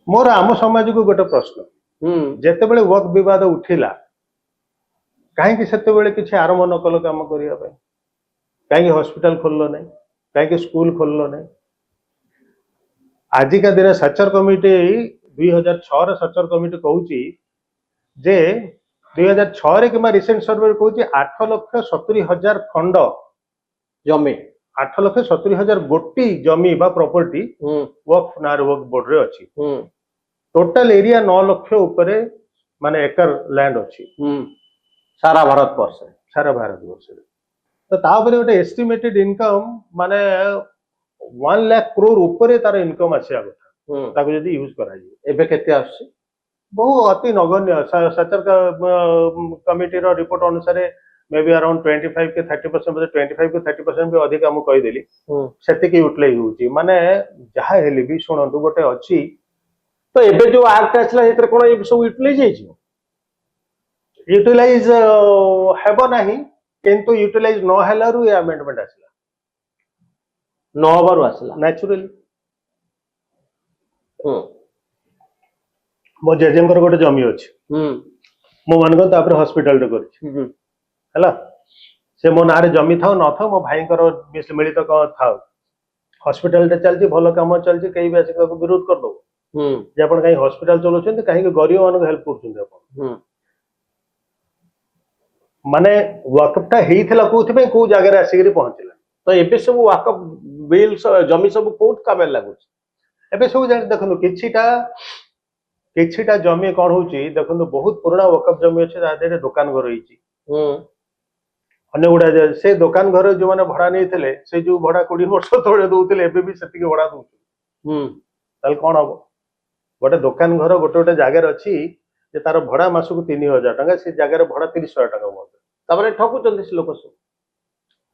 मोर आम समाज को गोटे प्रश्न जेतेबेले वक्फ विवाद उठिला कहीं से किसी आरंभ न कल कम करने कहीं हॉस्पिटल खोल ना कहीं स्कूल खोल ना आजिका दिन सचर कमिटी 2006 सचर कमिटी कहूँ जे 2006 कि रिसेंट सर्वे कहूँ 8,70,000 खंड जमी 8,70,000 गोटी जमी बा प्रॉपर्टी वक्फ नार वक्फ बोर्ड रे अच्छी टोटल एरिया 9 लाख ऊपर माने एकर लैंड अच्छी सारा भारत वर्ष तो तापर गोटे एस्टिमेटेड इनकम माने 1 लाख करोड़ ऊपर तार इनकम आसिया कथा ताको यदि यूज करा जाए एबे केते आसी बहु अति नगण्य सचर कमिटी रो रिपोर्ट अनुसार मे बी अराउंड 25 के 30% 25 के 30% भी अधिक हम कहि देली सेति के यूटिलाइज होची माने जहा हेली भी सुनंतु गोटे अछि तो एबे जो एक्ट आछला एतर कोन ए सब यूटिलाइज हेछि यूटिलाइज हेबो नाही किंतु यूटिलाइज न हेलारु ए अमेंडमेंट आछला न हबारु आछला नेचुरली मो जेजेमकर गोटे जमी अछि मो मानक तापर हॉस्पिटल रे करछि हैला से मो नारे जमी थाओ न थाओ मो भाई कर मिलित थाओ हॉस्पिटल रे चलछि भलो काम चलछि कई भी आसी विरोध कर दो जे अपन कहीं हॉस्पिटल चलोछन कहीं गरीब मानक हेल्प करछन अपन माने वक्फटा हेइथला कोथि पे को जगह रे आसी पहुंचला तो एबे सब वक्फ बिल जमी सब कोट कामे लागु एबे सब जानि देखनु किछिटा जमी कोन होची देखनु बहुत पुराना वक्फ जमी अछि तादेरे दुकान घर होईची अन्य गुडा से दुकान घर जो माने भड़ा नहीं थे से जो भड़ा 20 वर्ष तले दउतले एबे भी सेति के भड़ा दउ ताल कोन हबो गोटे दुकान घर गोटे गोटे जगह अच्छी जे तार भड़ा मासको 3000 टका से जगह भड़ा 30,000 टका बोल ताबरे ठकु चंदी से लोक सब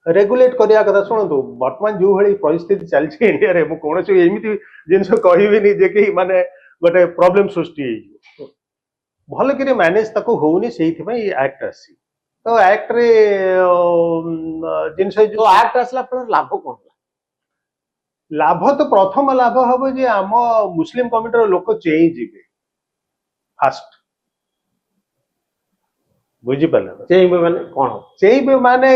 रेगुलेट करिया कथा सुनतु वर्तमान जो भली परिस्थिति चलछि इंडिया रे मु कोनसे एमिति जिंस कहिबि नि जे कि माने गोटे प्रॉब्लम सृष्टि हे भल कि मैनेज तको होउनी सेहि थि एक्ट आसी तो एक्ट रे जिनसे जो एक्ट आसला पर लाभ कोन लाभ तो प्रथम लाभ हबो जे आम मुस्लिम कम्युनिटी रो लोक चेई जिबे फास्ट बुझी पाले चेई माने कोन चेई माने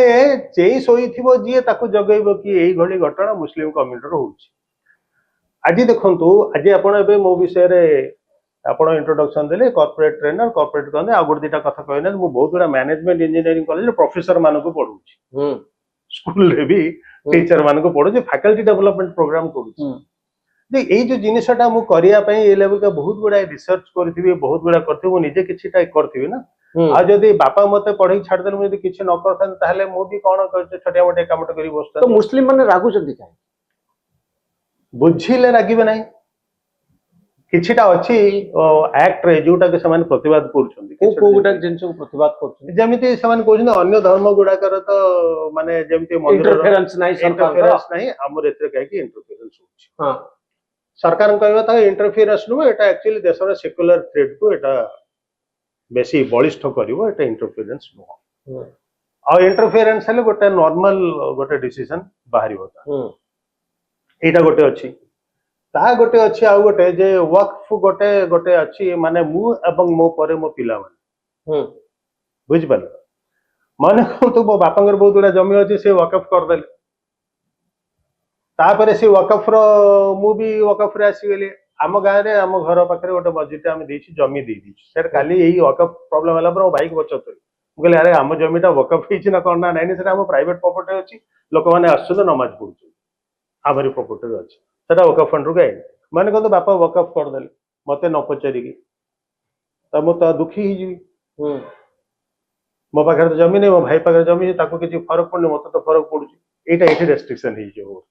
चेई सोई थिबो जिए ताको जगैबो कि एई घड़ी घटना मुस्लिम कम्युनिटी रो होउची आज देखंतु आज आपण एबे मो विषय रे आपण इंट्रोडक्शन देले कॉर्पोरेट ट्रेनर कॉर्पोरेट कहने आ गोटे दिटा कथा कहने मु बहुत गुडा मैनेजमेंट इंजीनियरिंग कॉलेज प्रोफेसर मान को पढुची स्कूल रे भी टीचर मान को पढुची फैकल्टी डेवलपमेंट प्रोग्राम करूची जे एई जो जिनिसटा मु करिया पई ए लेवल का बहुत गुडा रिसर्च करथिबी बहुत गुडा करथिबी मु निजे किछिटा करथिबी ना आ जदी बापा मते पढै छाड़ देल मु जदी किछि न करथन ताहले मु भी कोन छोटिया मोटे कामट करी बसता तो मुस्लिम माने रागु जदी काय बुझिले रागिबे नाही किछिटा अछि एक्ट रे जोटा के समान प्रतिवाद करछन को गोटा जिंस को प्रतिवाद करछन जेमिति समान कहछन अन्य धर्म गुडा कर तो माने जेमिति इंटरफेरेंस नाही हमर एतरे कह कि इंटरफेरेंस होछि हां सरकार कहबा त इंटरफेरेंस नु एटा एक्चुअली देशर सेक्युलर थ्रेड को एटा बेसी बलिष्ठ करिवो एटा इंटरफेरेंस नु आ इंटरफेरेंस हले गोटे नॉर्मल गोटे डिसीजन बाहरी होता एटा गोटे अछि ता गोटे अछि आ गोटे जे वक्फ गोटे गोटे अछि माने मु एवं मो परे मो पिला माने बुझ पल माने तो मो बापांगर बहुत गुडा जमी अछि से वक्फ कर देले तापरे से वक्फ रो मु भी वक्फ रे आसी गेली आम गाँ रे आम घर पाखरे गोटे मस्जिद आम देछि जमी दे दी सर खाली एही वक्फ प्रॉब्लम होला पर बाइक बचत मु कहले अरे आम जमीटा वक्फ हिछि ना कोन ना नै सेटा आम प्राइवेट प्रॉपर्टी अछि लोक माने आसु नमाज पढु आमरी प्रॉपर्टी अछि सेटा वक्फ फंड रु गए माने कहतो बापा वक्फ कर देले मते न पचारि की त मु त दुखी ही जी मो पाखरे जमीन नहीं मो भाई पाखरे जमीन ताको किछि फरक पड़ने मते तो फरक पडुची एटा एठी रेस्ट्रिक्शन ही जो